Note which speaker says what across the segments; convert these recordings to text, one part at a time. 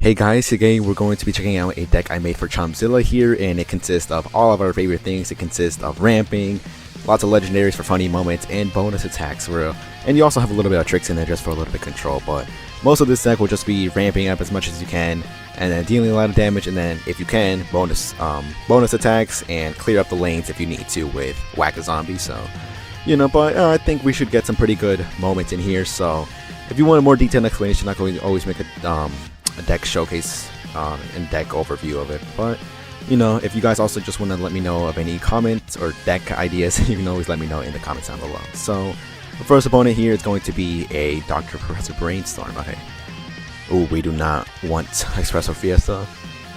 Speaker 1: Hey guys, today we're going to be checking out a deck I made for Chompzilla here, and it consists of all of our favorite things. It consists of ramping, lots of legendaries for funny moments, and bonus attacks. And you also have a little bit of tricks in there just for a little bit of control, but most of this deck will just be ramping up as much as you can, and then dealing a lot of damage, and then if you can, bonus attacks, and clear up the lanes if you need to with Whack-A-Zombie. So, but I think we should get some pretty good moments in here. So, if you want a more detailed explanation, I can always make a deck showcase and deck overview of it. But if you guys also just want to let me know of any comments or deck ideas, you can always let me know in the comments down below. So the first opponent here is going to be a Dr. Professor Brainstorm. Okay. Oh, we do not want Espresso Fiesta.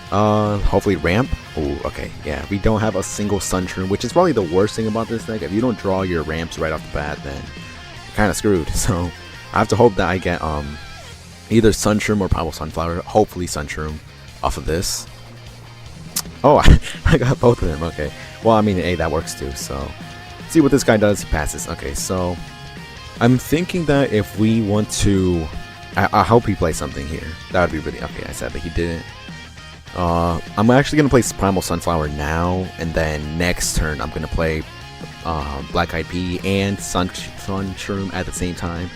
Speaker 1: Hopefully ramp. Oh, okay. Yeah, we don't have a single Sun Shroom, which is probably the worst thing about this deck. If you don't draw your ramps right off the bat, then you're kind of screwed. So I have to hope that I get either Sun Shroom or probably Sunflower. Hopefully Sun Shroom off of this. Oh, I got both of them. Okay. Well, I mean, hey, that works too. So, see what this guy does. He passes. Okay, so I'm thinking that if we want to, I hope he plays something here. That would be really okay. I said that he didn't. I'm actually gonna play Primal Sunflower now, and then next turn I'm gonna play Black Eyed Pea and Sun Shroom at the same time.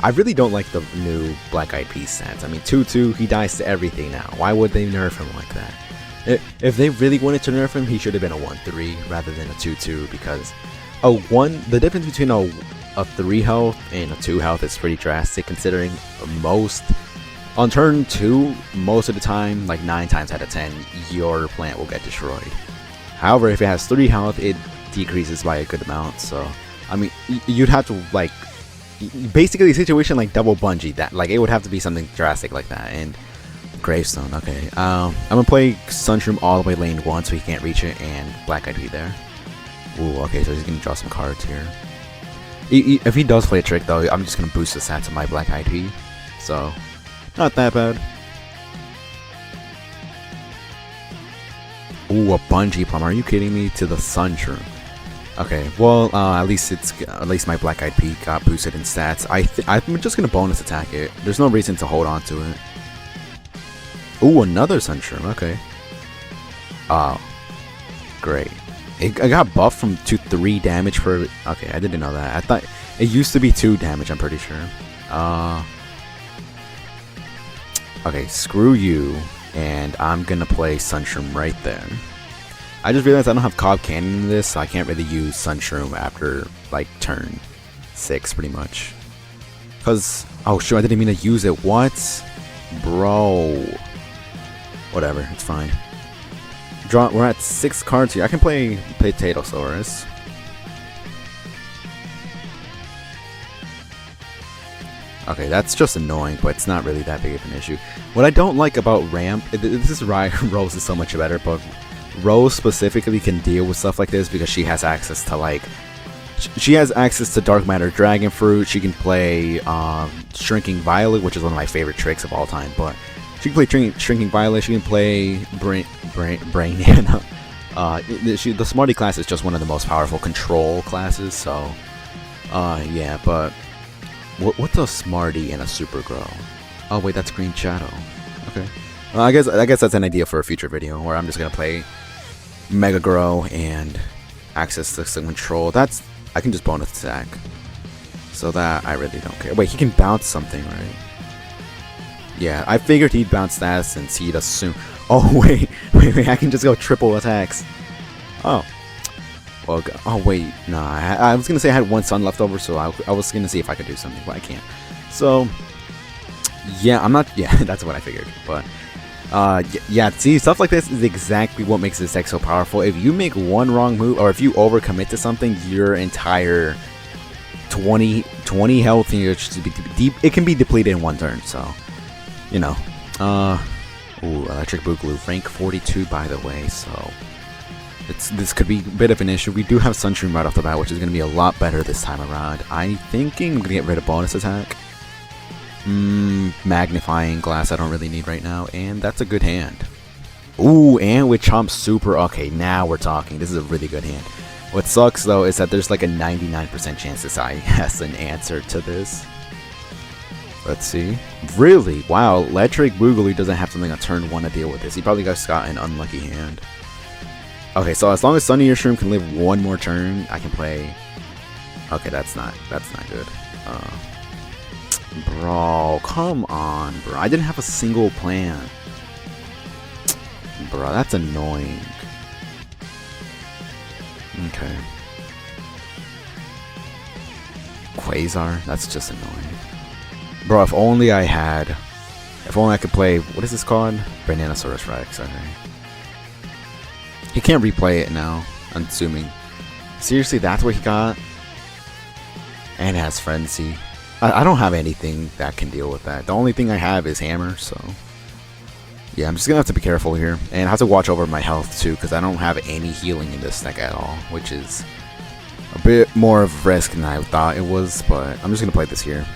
Speaker 1: I really don't like the new Black Eyed Pea stats. I mean, 2-2, he dies to everything now. Why would they nerf him like that? If they really wanted to nerf him, he should have been a 1-3 rather than a 2-2, because the difference between a 3 health and a 2 health is pretty drastic, considering on turn 2, most of the time, like 9 times out of 10, your plant will get destroyed. However, if it has 3 health, it decreases by a good amount. So, I mean, you'd have to, like, basically a situation like double bungee, that like it would have to be something drastic like that. And Gravestone. Okay, I'm gonna play Sun Shroom all the way lane 1 so he can't reach it, and Black Eyed Pea there. Ooh, okay, so he's gonna draw some cards here. If he does play a trick though, I'm just gonna boost the stats of my Black Eyed Pea, so not that bad. Ooh, a Bungee Plum, are you kidding me? To the Sun Shroom. Okay, well, at least my Black Eyed Pea got boosted in stats. I'm just gonna bonus attack it. There's no reason to hold on to it. Ooh, another Sun Shroom. Okay. Oh, great. It got buffed from 3 damage per. Okay, I didn't know that. I thought it used to be 2 damage. I'm pretty sure. Okay, screw you, and I'm gonna play Sun Shroom right there. I just realized I don't have Cob Cannon in this, so I can't really use Sun Shroom after, like, turn 6, pretty much. Because, oh, sure, I didn't mean to use it. What? Bro. Whatever, it's fine. We're at 6 cards here. I can play Potatosaurus. Okay, that's just annoying, but it's not really that big of an issue. What I don't like about Ramp, this is why Rose is so much better, but Rose specifically can deal with stuff like this because she has access to Dark Matter Dragon Fruit. She can play Shrinking Violet, which is one of my favorite tricks of all time. But she can play Shrinking Violet. She can play Brain. The Smarty class is just one of the most powerful control classes. So, yeah. But what's a Smarty and a Super Grow? Oh wait, that's Green Shadow. Okay. Well, I guess that's an idea for a future video where I'm just gonna play Mega Grow and access to some control. I can just bonus attack, so that I really don't care. Wait, he can bounce something, right? Yeah, I figured he'd bounce that since he'd assume. Oh wait, I can just go triple attacks. Oh, well, oh wait, nah. I was gonna say I had 1 sun left over, so I was gonna see if I could do something, but I can't. So yeah, I'm not. Yeah, that's what I figured, but. Yeah, see, stuff like this is exactly what makes this deck so powerful. If you make one wrong move, or if you overcommit to something, your entire 20 health and it can be depleted in 1 turn. So, ooh, Electric Boogaloo, rank 42 by the way. So this could be a bit of an issue. We do have Sun Shroom right off the bat, which is going to be a lot better this time around. I'm thinking I'm gonna get rid of bonus attack. Magnifying Glass I don't really need right now, and that's a good hand. Ooh, and with Chomp Super, okay, now we're talking. This is a really good hand. What sucks though is that there's like a 99% chance this guy has an answer to this. Let's see. Really? Wow, Electric Boogaloo doesn't have something on turn 1 to deal with this. He probably just got an unlucky hand. Okay, so as long as Sunny Shroom can live one more turn, I can play. Okay, that's not good. Bro, come on, bro. I didn't have a single plan. Bro, that's annoying. Okay. Quasar, that's just annoying. Bro, if only I could play, what is this called? Bananasaurus Rex, okay. He can't replay it now, I'm assuming. Seriously, that's what he got? And it has Frenzy. I don't have anything that can deal with that. The only thing I have is Hammer, so... Yeah, I'm just gonna have to be careful here. And I have to watch over my health too, because I don't have any healing in this deck at all, which is a bit more of a risk than I thought it was, but I'm just gonna play this here.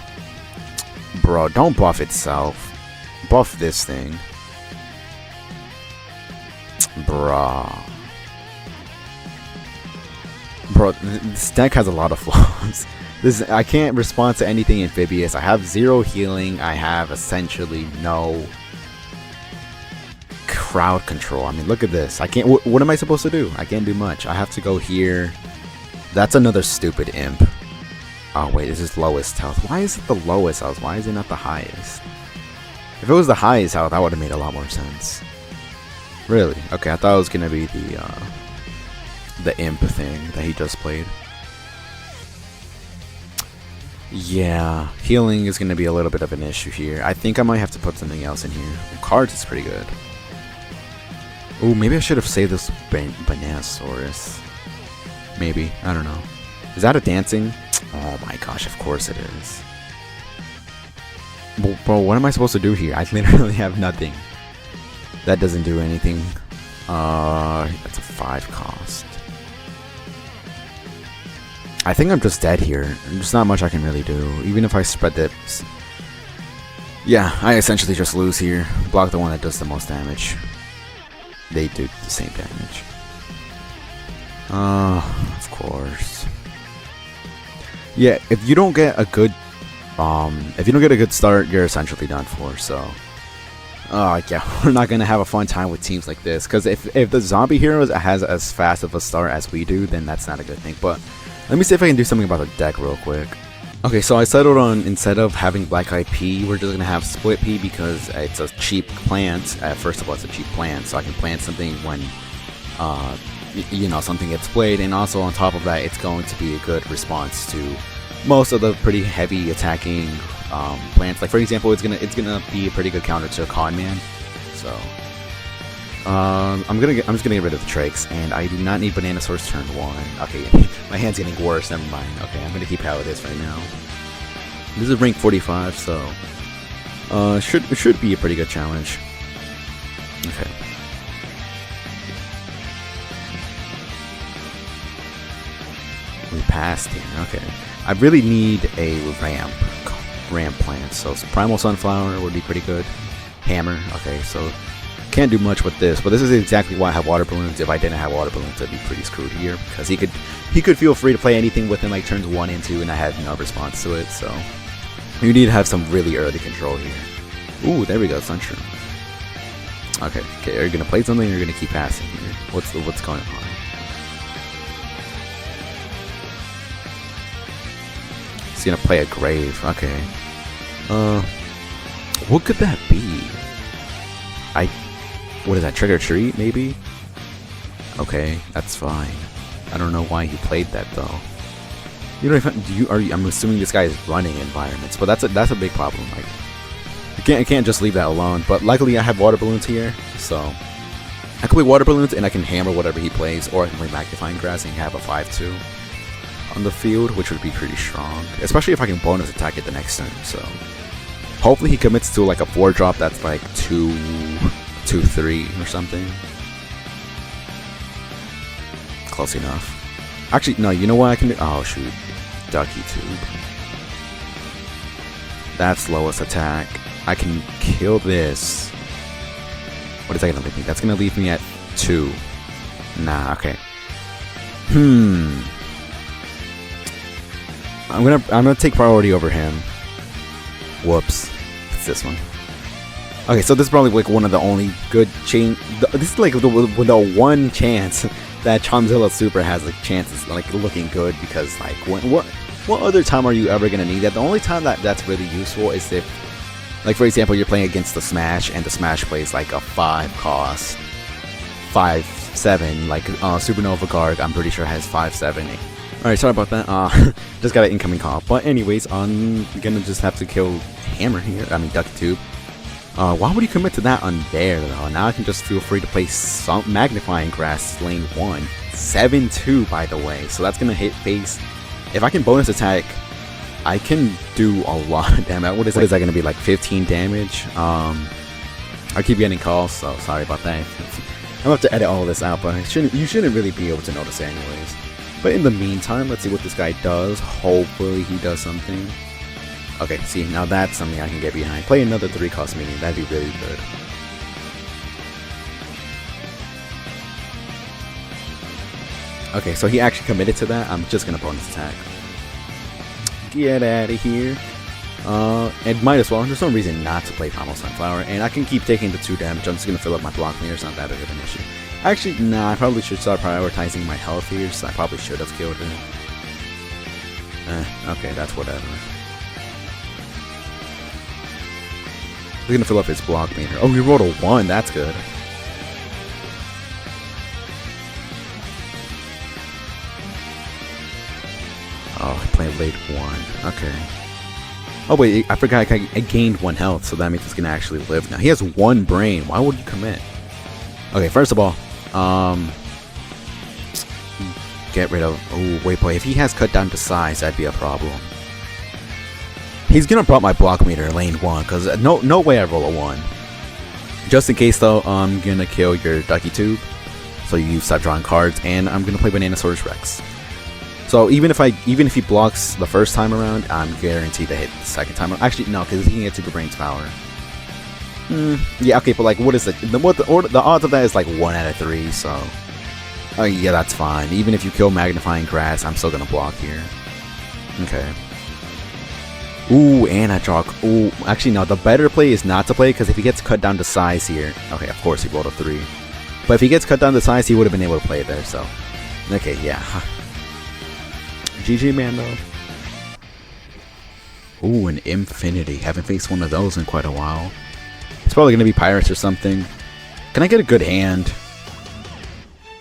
Speaker 1: Bro, don't buff itself. Buff this thing. Bruh. Bro, this deck has a lot of flaws. I can't respond to anything amphibious. I have 0 healing. I have essentially no crowd control. I mean, look at this. I can't. What am I supposed to do? I can't do much. I have to go here. That's another stupid imp. Oh wait, this is lowest health. Why is it the lowest health? Why is it not the highest? If it was the highest health, that would have made a lot more sense. Really? Okay, I thought it was gonna be the imp thing that he just played. Yeah, healing is gonna be a little bit of an issue here. I think I might have to put something else in here. Cards is pretty good. Oh, maybe I should have saved this Bananasaurus. Maybe, I don't know. Is that a dancing? Oh my gosh, of course it is. Bro, what am I supposed to do here? I literally have nothing. That doesn't do anything. That's a 5 cost. I think I'm just dead here. There's not much I can really do. Even if I spread this. Yeah, I essentially just lose here. Block the one that does the most damage. They do the same damage. Of course. Yeah, if you don't get a good start, you're essentially done for. So, yeah, we're not gonna have a fun time with teams like this. Because if the Zombie Heroes has as fast of a start as we do, then that's not a good thing. But let me see if I can do something about the deck real quick. Okay, so I settled on, instead of having Black Eye P, we're just gonna have Split P because it's a cheap plant. First of all, it's a cheap plant, so I can plant something when you know, something gets played, and also on top of that, it's going to be a good response to most of the pretty heavy attacking plants. Like for example, it's gonna be a pretty good counter to Con Man. So I'm just gonna get rid of the Trakes, and I do not need Bananasaurus turn 1. Okay, my hand's getting worse. Never mind. Okay, I'm gonna keep how it is right now. This is rank 45, so should be a pretty good challenge. Okay. We passed here. Okay. I really need a ramp plant. So Primal Sunflower would be pretty good. Hammer. Okay, so can't do much with this, but this is exactly why I have water balloons. If I didn't have water balloons, I'd be pretty screwed here because he could feel free to play anything within like turns 1 and 2, and I had no response to it. So you need to have some really early control here. Ooh, there we go, Sun Shroom. Okay, are you gonna play something, or are you gonna keep passing here? What's going on? He's gonna play a Grave. Okay. What could that be? What is that? Trick or Treat, maybe? Okay, that's fine. I don't know why he played that though. You know, I'm assuming this guy is running environments, but that's a big problem. Like, I can't just leave that alone. But luckily, I have water balloons here, so I can play water balloons and I can hammer whatever he plays, or I can play Magnifying Grass and have a 5/2 on the field, which would be pretty strong, especially if I can bonus attack it the next turn. So hopefully he commits to like a 4-drop that's like 2/3 or something. Close enough. Actually, no, you know what I can do? Oh shoot, Ducky Tube. That's lowest attack. I can kill this. What is that gonna leave me? That's gonna leave me at 2. Nah, okay. I'm gonna take priority over him. Whoops. It's this one. Okay, so this is probably like one of the only good change. This is like the one chance that Chompzilla Super has like chances like looking good, because like what other time are you ever gonna need that? The only time that's really useful is if, like for example, you're playing against the Smash and the Smash plays like a 5 cost, 5/7, like Supernova Guard. I'm pretty sure has 5/7. Alright, sorry about that. Just got an incoming call. But anyways, I'm gonna just have to kill Hammer here. I mean, Ducky Tube. Why would you commit to that on there though? Now I can just feel free to play some Magnifying Grass lane 1. 7-2 by the way. So that's gonna hit face. If I can bonus attack, I can do a lot of damage. What is that gonna be, like 15 damage? I keep getting calls, so sorry about that. I'm gonna have to edit all of this out, but you shouldn't really be able to notice it anyways. But in the meantime, let's see what this guy does. Hopefully he does something. Okay, see, now that's something I can get behind. Play another 3-cost minion, that'd be really good. Okay, so he actually committed to that. I'm just gonna bonus attack. Get out of here. And might as well. There's no reason not to play Primal Sunflower, and I can keep taking the 2 damage. I'm just gonna fill up my block meter. It's not that big of an issue. Actually, nah, I probably should start prioritizing my health here, so I probably should have killed her. Okay, that's whatever. We're gonna fill up his block meter. Oh, he rolled a 1, that's good. Oh, I played late 1, okay. Oh wait, I forgot I gained 1 health, so that means he's gonna actually live now. He has 1 brain, why would you commit? Okay, first of all, get rid of, oh wait, boy, if he has cut down to size, that'd be a problem. He's gonna bump my block meter in lane 1, cause no way I roll a 1. Just in case though, I'm gonna kill your Ducky Tube, so you stop drawing cards, and I'm gonna play Bananasaurus Rex. So even if he blocks the first time around, I'm guaranteed to hit the second time around. Actually, no, because he can get Super Brain's power. Yeah, okay, but like, what is it? The odds of that is like 1 out of 3. So, yeah, that's fine. Even if you kill Magnifying Grass, I'm still gonna block here. Okay. Ooh, and I draw. Ooh, actually, no. The better play is not to play, because if he gets cut down to size here, okay, of course he rolled a 3. But if he gets cut down to size, he would have been able to play it there. So, okay, yeah. GG, man, though. Ooh, an Infinity. Haven't faced one of those in quite a while. It's probably going to be Pirates or something. Can I get a good hand?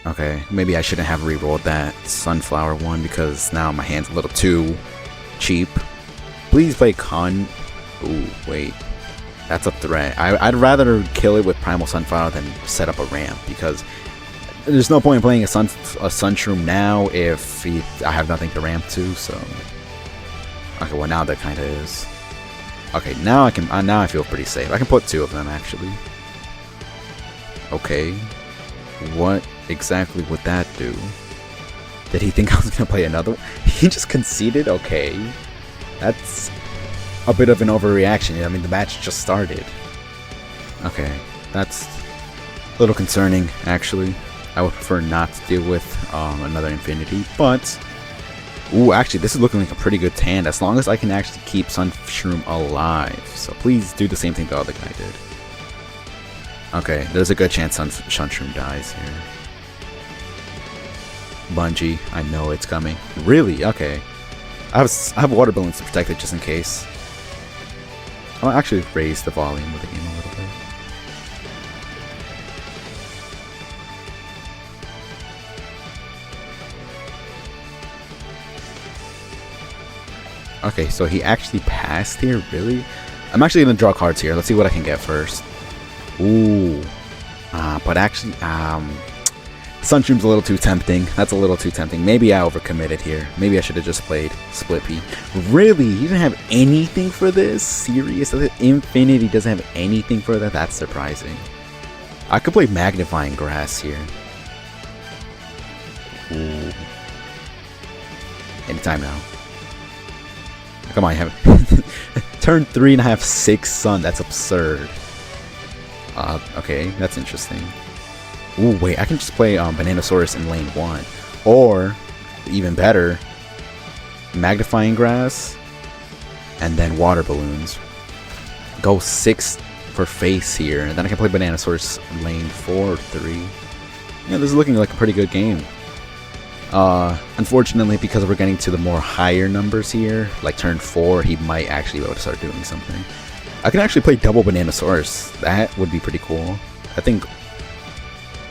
Speaker 1: Okay, maybe I shouldn't have re-rolled that Sunflower one, because now my hand's a little too cheap. Please play Con. Ooh, wait. That's a threat. I'd rather kill it with Primal Sunflower than set up a ramp, because there's no point in playing a Sun Shroom now if I have nothing to ramp to, so. Okay, well now that kind of is. Okay, now I can. Now I feel pretty safe. I can put 2 of them actually. Okay, what exactly would that do? Did he think I was gonna play another one? He just conceded. Okay, that's a bit of an overreaction. I mean, the match just started. Okay, that's a little concerning actually. I would prefer not to deal with another Infinity, but ooh, actually, this is looking like a pretty good hand, as long as I can actually keep Sun Shroom alive. So please do the same thing the other guy did. Okay, there's a good chance Sun Shroom dies here. Bungie, I know it's coming. Really? Okay. I have water balloons to protect it just in case. I'll actually raise the volume of the game a little bit. Okay, so he actually passed here? Really? I'm actually going to draw cards here. Let's see what I can get first. Ooh. But actually, Sun Shroom's a little too tempting. That's a little too tempting. Maybe I overcommitted here. Maybe I should have just played Split P. Really? You didn't have anything for this? Serious? Infinity doesn't have anything for that? That's surprising. I could play Magnifying Grass here. Ooh. Anytime now. Come on, you have turn 3 and I have 6 Sun. That's absurd. Okay, that's interesting. Ooh, wait, I can just play Bananasaurus in lane 1. Or, even better, Magnifying Grass and then Water Balloons. go 6 for face here, and then I can play Banana Source lane 4 or 3. Yeah, this is looking like a pretty good game. Unfortunately, because we're getting to the more higher numbers here, like turn 4, he might actually be able to start doing something. I can actually play double Banana Source. That would be pretty cool. I think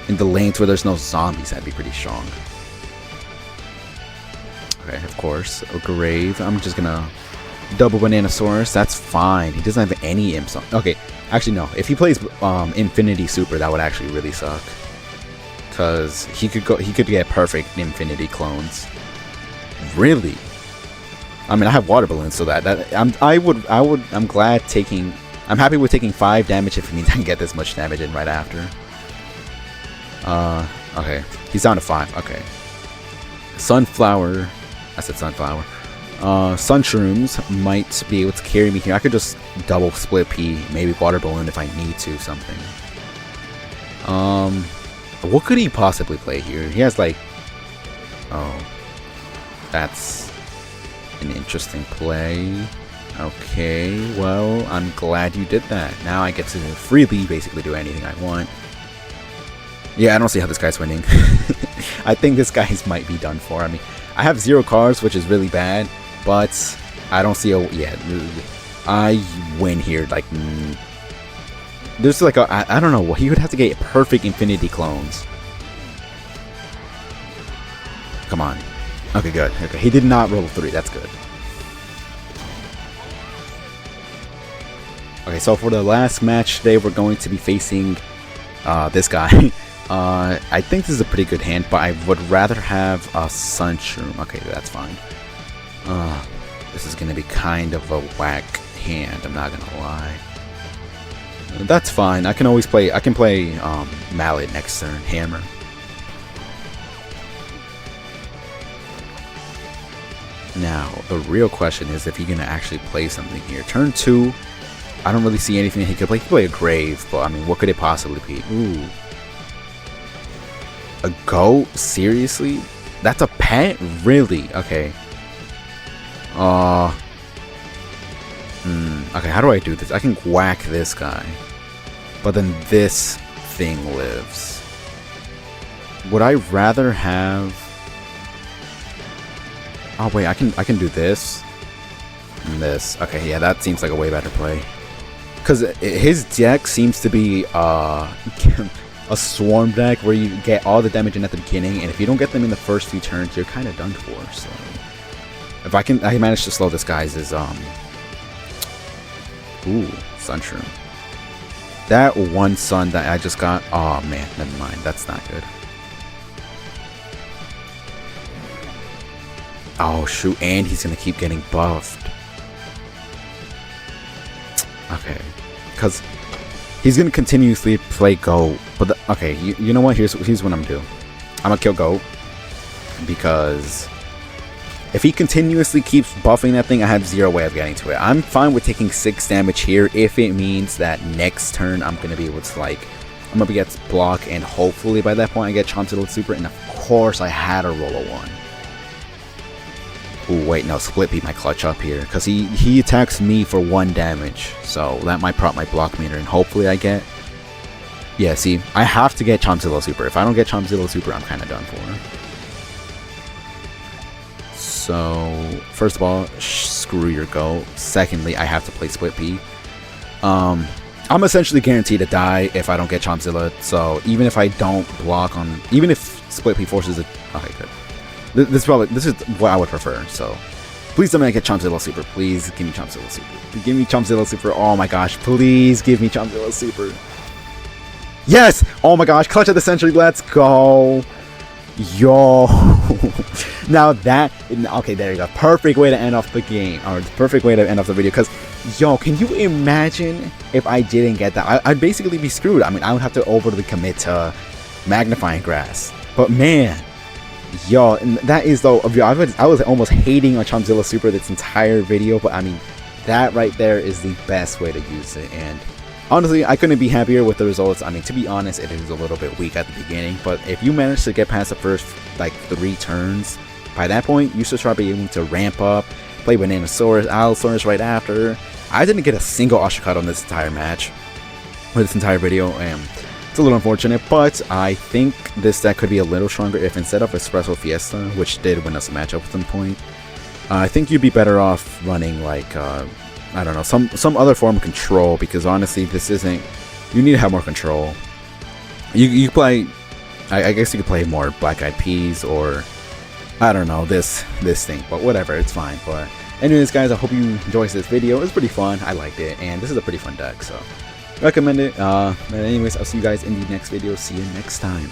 Speaker 1: in the lanes where there's no zombies, that'd be pretty strong. Okay, of course, a Grave. I'm just gonna double Banana Source. That's fine. He doesn't have any imps on. Okay, actually no. If he plays Infinity Super, that would actually really suck. Because he could get perfect Infinity clones. Really? I mean, I have water balloons, so I'm happy with taking 5 damage if it means I can get this much damage in right after. Okay, he's down to 5. Okay, Sunflower. I said Sunflower. Sun Shrooms might be able to carry me here. I could just double split P, maybe water balloon if I need to. Something. What could he possibly play here? He has like... Oh. That's an interesting play. Okay, well, I'm glad you did that. Now I get to freely basically do anything I want. Yeah, I don't see how this guy's winning. I think this guy's might be done for. I mean, I have 0 cards, which is really bad, but I don't see a... Yeah, I win here, like... There's like a, I don't know, he would have to get perfect Infinity clones. Come on. Okay, good. Okay, he did not roll 3. That's good. Okay, so for the last match today, we're going to be facing this guy. I think this is a pretty good hand, but I would rather have a Sun Shroom. Okay, that's fine. This is going to be kind of a whack hand, I'm not going to lie. That's fine. I can always play. I can play Mallet next turn. Hammer. Now the real question is if he's gonna actually play something here. Turn 2. I don't really see anything that he could play. He could play a Grave, but I mean, what could it possibly be? Ooh, a goat? Seriously? That's a pet? Really? Okay. Okay, how do I do this? I can whack this guy, but then this thing lives. Would I rather have... Oh wait, I can do this and this. Okay, yeah, that seems like a way better play. Because his deck seems to be a swarm deck where you get all the damage in at the beginning, and if you don't get them in the first few turns, you're kind of done for. So if I manage to slow this guy's ooh, Sun Shroom. That one sun that I just got, oh man, never mind, that's not good. Oh shoot, and he's gonna keep getting buffed. Okay, because he's gonna continuously play Goat, but okay, you know what? Here's what I'm gonna do. I'm gonna kill Goat because if he continuously keeps buffing that thing, I have 0 way of getting to it. I'm fine with taking 6 damage here if it means that next turn I'm gonna be able to, like, I'm gonna get block, and hopefully by that point I get Chompzilla Super, and of course I had to roll a 1. Ooh, wait, no, Split Beat my clutch up here, because he attacks me for 1 damage, so that might prop my block meter, and hopefully I get... Yeah, see, I have to get Chompzilla Super. If I don't get Chompzilla Super, I'm kind of done for. So, first of all, screw your Goat. Secondly, I have to play Split P. I'm essentially guaranteed to die if I don't get Chompzilla, so even if I don't block on... Even if Split P forces it... Okay, good. This is what I would prefer, so... Please don't make it Chompzilla Super. Please give me Chompzilla Super. Give me Chompzilla Super. Oh my gosh, please give me Chompzilla Super. Yes! Oh my gosh, clutch of the century, let's go! Yo! Now that... Okay, there you go. Perfect way to end off the game. Or perfect way to end off the video, because... Yo, can you imagine if I didn't get that? I'd basically be screwed. I mean, I would have to overly commit to Magnifying Grass. But man... Yo, and that is though... I was almost hating on Chompzilla Super this entire video, but I mean... That right there is the best way to use it, and... Honestly, I couldn't be happier with the results. I mean, to be honest, it is a little bit weak at the beginning, but if you manage to get past the first, like, 3 turns, by that point, you should start being able to ramp up, play Bananasaurus, Allosaurus right after. I didn't get a single Usher on this entire match, or this entire video, and it's a little unfortunate, but I think this deck could be a little stronger if instead of Espresso Fiesta, which did win us a matchup at some point, I think you'd be better off running like, I don't know, some other form of control, because honestly, this isn't, you need to have more control. You play, I guess you could play more Black Eyed Peas, or I don't know, this thing, but whatever, it's fine. But anyways, guys, I hope you enjoyed this video. It was pretty fun. I liked it, and this is a pretty fun deck, so recommend it. But anyways, I'll see you guys in the next video. See you next time.